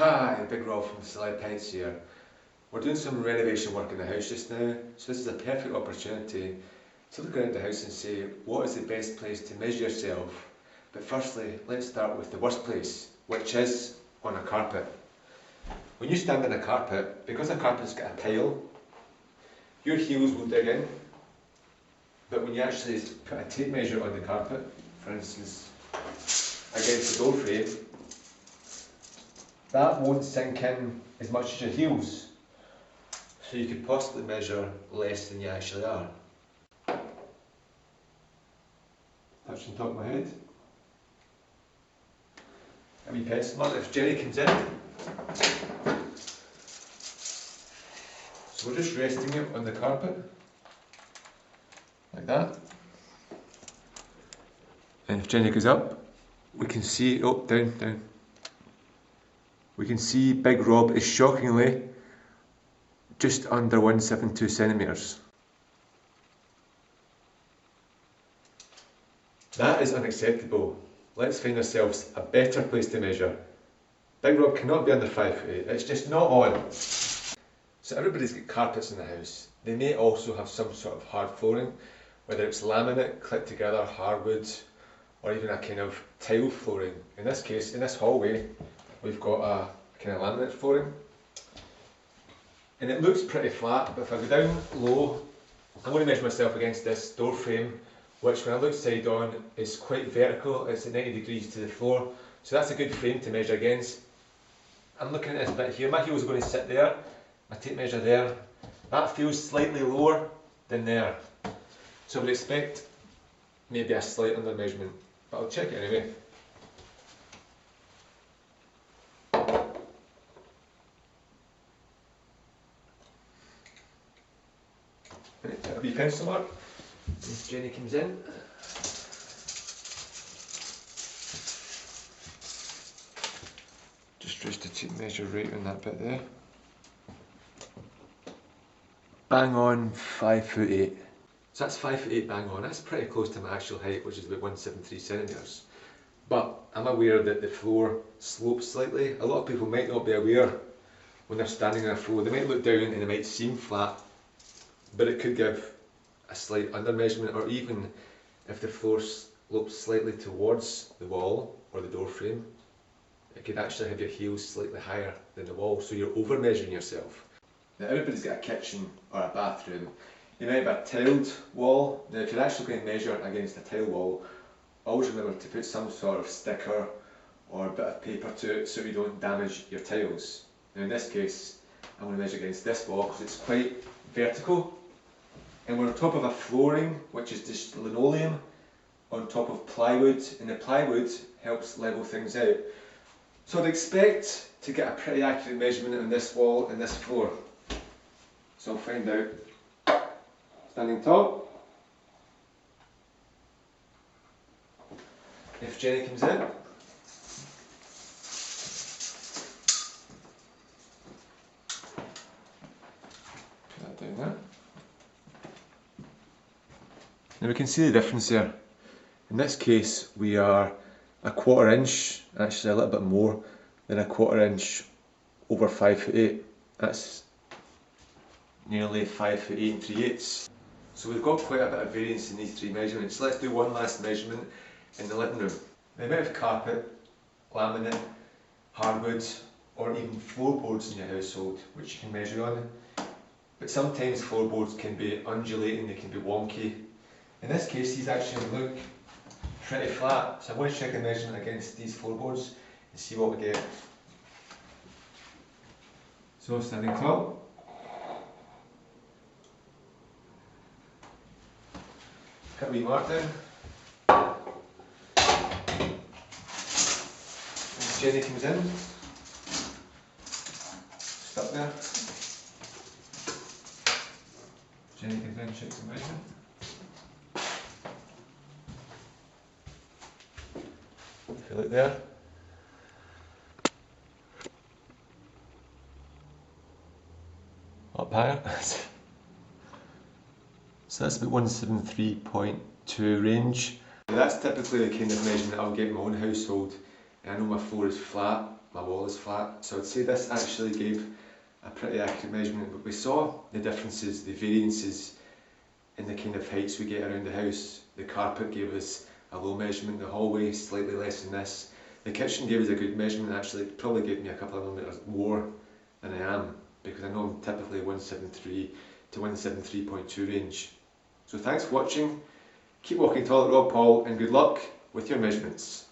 Hi, Big Rob from Select Heights here. We're doing some renovation work in the house just now, so this is a perfect opportunity to look around the house and say what is the best place to measure yourself. But firstly, let's start with the worst place, which is on a carpet. When you stand on a carpet, because a carpet's got a tile, your heels will dig in, but when you actually put a tape measure on the carpet, for instance, against the door frame, that won't sink in as much as your heels. So you could possibly measure less than you actually are. Touch on top of my head. A wee pencil mark if Jenny comes in. So we're just resting it on the carpet, like that. And if Jenny goes up, we can see, oh, down. We can see Big Rob is shockingly just under 172 centimetres. That is unacceptable. Let's find ourselves a better place to measure. Big Rob cannot be under 5'8", it's just not on. So everybody's got carpets in the house. They may also have some sort of hard flooring, whether it's laminate, clipped together, hardwood, or even a kind of tile flooring. In this case, in this hallway, we've got a kind of laminate flooring. And it looks pretty flat, but if I go down low, I'm going to measure myself against this door frame, which when I look side on is quite vertical, it's at 90 degrees to the floor. So that's a good frame to measure against. I'm looking at this bit here, my heels are going to sit there, my tape measure there. That feels slightly lower than there. So I would expect maybe a slight under measurement, but I'll check it anyway. Put a wee pencil mark if Jenny comes in. Just to tape measure right on that bit there. Bang on 5'8". So that's 5'8" bang on. That's pretty close to my actual height, which is about 173 centimetres. But I'm aware that the floor slopes slightly. A lot of people might not be aware when they're standing on a floor. They might look down and it might seem flat, but it could give a slight under measurement, or even if the floor slopes slightly towards the wall or the door frame, it could actually have your heels slightly higher than the wall, so you're over measuring yourself. Now everybody's got a kitchen or a bathroom. You might have a tiled wall. Now if you're actually going to measure against a tile wall, always remember to put some sort of sticker or a bit of paper to it so you don't damage your tiles. Now in this case, I'm going to measure against this wall because it's quite vertical. And we're on top of a flooring, which is just linoleum, on top of plywood, and the plywood helps level things out. So I'd expect to get a pretty accurate measurement on this wall and this floor. So I'll find out. Standing tall. If Jenny comes in. Put that down there. Now we can see the difference there. In this case we are a 1/4 inch, actually a little bit more than a 1/4 inch over 5'8". That's nearly 5'8 3/8". So we've got quite a bit of variance in these three measurements. Let's do one last measurement in the living room. The amount of carpet, laminate, hardwood, or even floorboards in your household which you can measure on. But sometimes floorboards can be undulating, they can be wonky. In this case, these actually look pretty flat, so I'm going to check the measurement against these floorboards and see what we get. So standing tall. Put a wee mark down. And Jenny comes in. Stop there. Jenny comes in, checks the measurement. If you look there, up higher. So that's about 173.2 range. Now that's typically the kind of measurement I'll get in my own household. And I know my floor is flat, my wall is flat. So I'd say this actually gave a pretty accurate measurement, but we saw the differences, the variances in the kind of heights we get around the house. The carpet gave us a low measurement, the hallway slightly less than this. The kitchen gave us a good measurement, actually it probably gave me a couple of millimetres more than I am, because I know I'm typically 173 to 173.2 range. So thanks for watching, keep walking tall at Rob Paul, and good luck with your measurements.